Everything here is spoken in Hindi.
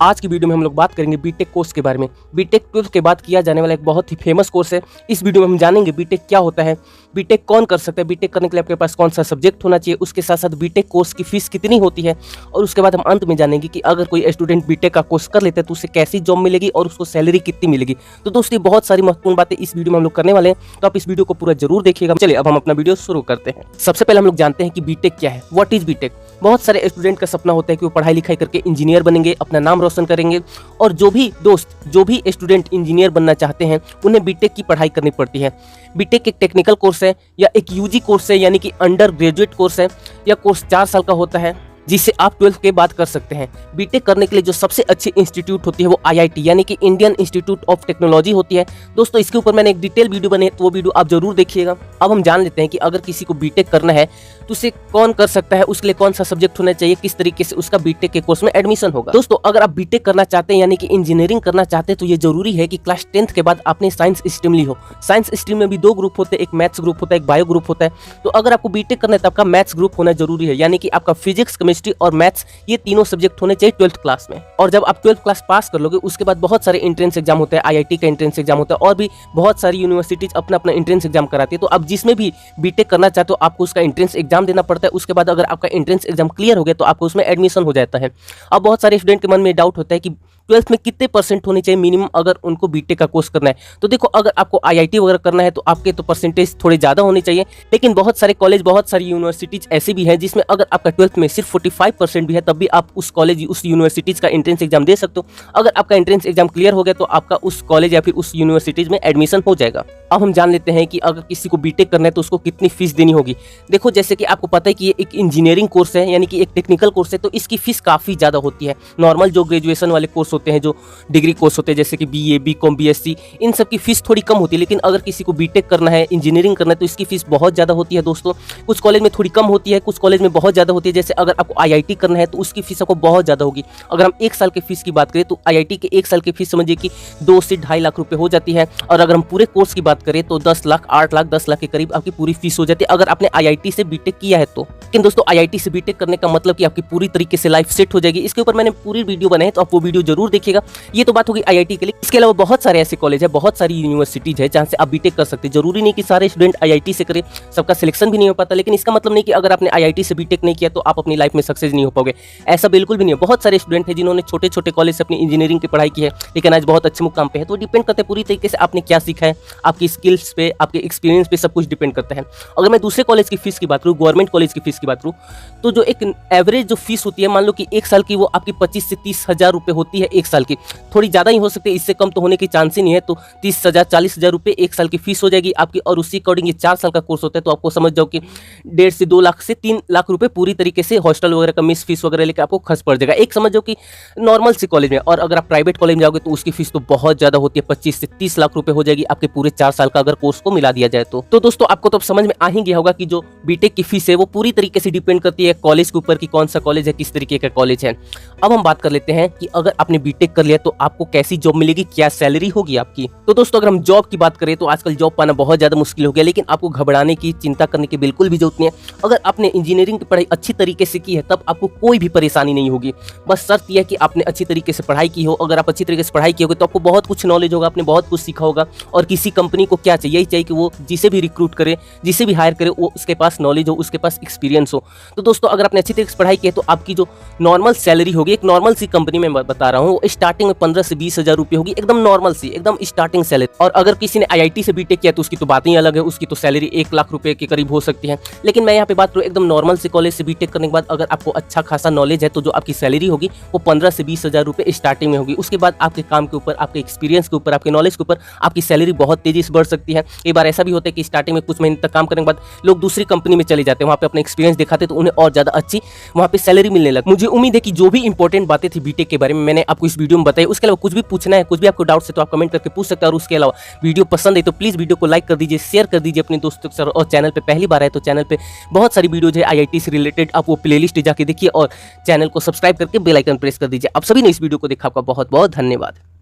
आज की वीडियो में हम लोग बात करेंगे बीटेक कोर्स के बारे में। बीटेक 12th के बाद किया जाने वाला एक बहुत ही फेमस कोर्स है। इस वीडियो में हम जानेंगे बीटेक क्या होता है, बीटेक कौन कर सकता है, बीटेक करने के लिए आपके पास कौन सा सब्जेक्ट होना चाहिए, उसके साथ साथ बीटेक कोर्स की फीस कितनी होती है, और उसके बाद हम अंत में जानेंगे कि अगर कोई स्टूडेंट बीटेक का कोर्स कर लेता है तो उसे कैसी जॉब मिलेगी और उसको सैलरी कितनी मिलेगी। तो दोस्तों बहुत सारी महत्वपूर्ण बातें इस वीडियो में हम लोग करने वाले हैं, तो आप इस वीडियो को पूरा जरूर देखिएगा। चलिए अब हम अपना वीडियो शुरू करते हैं। सबसे पहले हम लोग जानते हैं कि बीटेक क्या है, व्हाट इज बीटेक। बहुत सारे स्टूडेंट का सपना होता है कि वो पढ़ाई लिखाई करके इंजीनियर बनेंगे, अपना नाम रोशन करेंगे, और जो भी स्टूडेंट इंजीनियर बनना चाहते हैं उन्हें बीटेक की पढ़ाई करनी पड़ती है। बीटेक एक टेक्निकल कोर्स है या एक यूजी कोर्स है, यानी कि अंडर ग्रेजुएट कोर्स है। यह कोर्स 4 साल का होता है जिसे आप 12th के बाद कर सकते हैं। बीटेक करने के लिए जो सबसे अच्छी इंस्टीट्यूट होती है वो आईआईटी यानी कि इंडियन इंस्टीट्यूट ऑफ टेक्नोलॉजी होती है। दोस्तों इसके ऊपर मैंने एक डिटेल वीडियो बने तो वो वीडियो आप जरूर देखिएगा। अब हम जान लेते हैं कि अगर किसी को बीटेक करना है तो उसे कौन कर सकता है, उसके लिए कौन सा सब्जेक्ट होना चाहिए, किस तरीके से उसका बीटेक के कोर्स में एडमिशन होगा। दोस्तों अगर आप बीटेक करना चाहते हैं यानी कि इंजीनियरिंग करना चाहते हैं तो ये जरूरी है कि क्लास 10th के बाद आपने साइंस स्ट्रीम ली हो। साइंस स्ट्रीम में भी 2 ग्रुप होते हैं, एक मैथ्स ग्रुप होता है, एक बायो ग्रुप होता है। तो अगर आपको बीटेक करना है तो आपका मैथ्स ग्रुप होना जरूरी है, यानी कि आपका फिजिक्स, केमिस्ट्री और मैथ्स ये तीनों सब्जेक्ट होने चाहिए 12th क्लास में। और जब आप 12th क्लास पास कर लोगे उसके बाद बहुत सारे एंट्रेंस एग्जाम होते हैं, आईआईटी का एंट्रेंस एग्जाम होता है और भी बहुत सारी यूनिवर्सिटीज अपना अपना एंट्रेंस एग्जाम कराती है। तो आप जिसमें भी बीटेक करना चाहते हो आपको उसका एंट्रेंस एग्जाम देना पड़ता है। उसके बाद अगर आपका एंट्रेंस एग्जाम क्लियर हो गया तो आपको उसमें एडमिशन हो जाता है। अब बहुत सारे स्टूडेंट के मन में डाउट होता है कि 12th में कितने परसेंट होने चाहिए मिनिमम अगर उनको बीटेक का कोर्स करना है। तो देखो अगर आपको आईआईटी वगैरह करना है तो आपके तो परसेंटेज थोड़े ज़्यादा होने चाहिए, लेकिन बहुत सारे कॉलेज, बहुत सारी यूनिवर्सिटीज ऐसे भी हैं जिसमें अगर आपका 12th में सिर्फ 45% भी है तब भी आप उस कॉलेज, उस यूनिवर्सिटीज का एंट्रेंस एग्जाम दे सकते हो। अगर आपका एंट्रेंस एग्जाम क्लियर हो गया तो आपका उस कॉलेज या फिर उस यूनिवर्सिटीज में एडमिशन हो जाएगा। अब हम जान लेते हैं कि अगर किसी को बीटेक करना है तो उसको कितनी फीस देनी होगी। देखो जैसे कि आपको पता है कि ये एक इंजीनियरिंग कोर्स है यानी कि एक टेक्निकल कोर्स है, तो इसकी फीस काफ़ी ज़्यादा होती है। नॉर्मल जो ग्रेजुएशन वाले कोर्स होते हैं, जो डिग्री कोर्स होते हैं जैसे कि बीए, बीकॉम, बीएससी, इन सब की फीस थोड़ी कम होती है। लेकिन अगर किसी को बीटेक करना है, इंजीनियरिंग करना है तो इसकी फीस बहुत ज़्यादा होती है। दोस्तों कुछ कॉलेज में थोड़ी कम होती है, कुछ कॉलेज में बहुत ज़्यादा होती है। जैसे अगर आपको आईआईटी करना है तो उसकी फीस आपको बहुत ज़्यादा होगी। अगर हम 1 साल की फीस की बात करें तो आईआईटी के 1 साल की फीस समझिए कि 2 से 2.5 लाख रुपये हो जाती है। और अगर हम पूरे कोर्स की बात करें तो 10 लाख, 8 लाख, 10 लाख के करीब आपकी पूरी फीस हो जाती है अगर आपने आईआईटी से बीटेक किया है तो। लेकिन दोस्तों आईआईटी से बीटेक करने का मतलब कि आपकी पूरी तरीके से लाइफ सेट हो जाएगी। इसके ऊपर मैंने पूरी वीडियो बनाई है तो आप वो वीडियो जरूर देखिएगा। ये तो बात होगी आईआईटी के लिए। इसके अलावा बहुत सारे ऐसे कॉलेज है, बहुत सारी यूनिवर्सिटीज है जहां से आप बीटेक कर सकते हैं। जरूरी नहीं कि सारे स्टूडेंट आईआईटी से करें, सबका सिलेक्शन भी नहीं हो पाता। लेकिन इसका मतलब नहीं कि अगर आपने आईआईटी से बीटेक नहीं किया तो आप अपनी लाइफ में सक्सेस नहीं हो पाओगे, ऐसा बिल्कुल भी नहीं है। बहुत सारे स्टूडेंट हैं जिन्होंने छोटे छोटे कॉलेज से अपनी इंजीनियरिंग की पढ़ाई की है लेकिन आज बहुत अच्छे मुकाम पे है। तो डिपेंड करता है पूरी तरीके से आपने क्या सीखा है, आपकी स्किल्स पे, आपके एक्सपीरियंस पे सब कुछ डिपेंड करता है। अगर मैं दूसरे कॉलेज की फीस की बात करूँ, गवर्नमेंट कॉलेज की फीस की बात करूँ, तो जो एक एवरेज जो फीस होती है, मान लो कि 1 साल की वो आपकी 25 से 30 हज़ार रुपये होती है। 1 साल की थोड़ी ज़्यादा ही हो सकती है, इससे कम तो होने की चांस ही नहीं है। तो 30,000, 40,000 रुपये 1 साल की फीस हो जाएगी आपकी। और उसी अकॉर्डिंग ये 4 साल का कोर्स होता है तो आपको समझ जाओ कि 1.5 से 2 लाख से 3 लाख रुपये पूरी तरीके से हॉस्टल वगैरह का मिस फीस वगैरह लेकर आपको खर्च पड़ जाएगा। एक समझ जाओ कि नॉर्मल से कॉलेज में। और अगर आप प्राइवेट कॉलेज में जाओगे तो उसकी फीस तो बहुत ज़्यादा होती है, 25 से 30 लाख रुपये हो जाएगी आपके पूरे 4 साल का अगर कोर्स को मिला दिया जाए तो दोस्तों आपको तो समझ में आ ही गया होगा कि जो बीटेक की फीस है वो पूरी तरीके से डिपेंड करती है कॉलेज के ऊपर कि कौन सा कॉलेज है, किस तरीके का कॉलेज है। अब हम बात कर लेते हैं कि अगर आपने बीटेक कर लिया तो आपको कैसी जॉब मिलेगी, क्या सैलरी होगी आपकी। तो दोस्तों अगर हम जॉब की बात करें तो आजकल जॉब पाना बहुत ज़्यादा मुश्किल हो गया, लेकिन आपको घबराने की, चिंता करने की बिल्कुल भी जरूरत नहीं है। अगर आपने इंजीनियरिंग की पढ़ाई अच्छी तरीके से की है तब आपको कोई भी परेशानी नहीं होगी। बस शर्त यह है कि आपने अच्छी तरीके से पढ़ाई की हो। अगर आप अच्छी तरीके से पढ़ाई की होगी तो आपको बहुत कुछ नॉलेज होगा, आपने बहुत कुछ सीखा होगा। और किसी कंपनी को क्या चाहिए, यही चाहिए कि वो जिसे भी रिक्रूट करे, जिसे भी हायर करे, वो उसके पास नॉलेज हो, उसके पास एक्सपीरियंस हो। तो दोस्तों अगर आपने अच्छी तरीके से पढ़ाई की है तो आपकी जो नॉर्मल सैलरी होगी, एक नॉर्मल सी कंपनी में बता रहा हूँ, स्टार्टिंग में 15 से 20 हज़ार रुपये होगी, एकदम नॉर्मल सी, एकदम स्टार्टिंग सैलरी। और अगर किसी ने आईआईटी से बीटेक किया तो उसकी तो बात ही अलग है, उसकी तो सैलरी 1 लाख रुपए के करीब हो सकती है। लेकिन मैं यहाँ पे बात करूँ एकदम नॉर्मल से कॉलेज से बीटेक करने के बाद अगर आपको अच्छा खासा नॉलेज है तो जो आपकी सैलरी होगी वो 15 से 20 हज़ार रुपये स्टार्टिंग में होगी। उसके बाद आपके काम के ऊपर, आपके एक्सपीरियंस के ऊपर, आपके नॉलेज के ऊपर आपकी सैलरी बहुत तेजी से बढ़ सकती है। एक बार ऐसा भी होता है कि स्टार्टिंग में कुछ महीने तक काम करने के बाद लोग दूसरी कंपनी में चले जाते हैं, वहाँ पे अपना एक्सपीरियंस दिखाते तो उन्हें और ज़्यादा अच्छी वहाँ पे सैलरी मिलने लगी। मुझे उम्मीद है कि जो भी इंपॉर्टेंट बातें थी बीटेक के बारे में मैंने आपको इस वीडियो में बताई। उसके अलावा कुछ भी पूछना है, कुछ भी आपको डाउट्स है तो आप कमेंट करके पूछ सकते हैं। और उसके अलावा वीडियो पसंद है तो प्लीज़ वीडियो को लाइक कर दीजिए, शेयर कर दीजिए अपने दोस्तों के साथ। और चैनल पे पहली बार आए तो चैनल पे बहुत सारी वीडियोज है आईआईटी से रिलेटेड, आप वो प्लेलिस्ट जाके देखिए और चैनल को सब्सक्राइब करके बेल आइकन प्रेस कर दीजिए। आप सभी ने इस वीडियो को देखा, आपका बहुत बहुत धन्यवाद।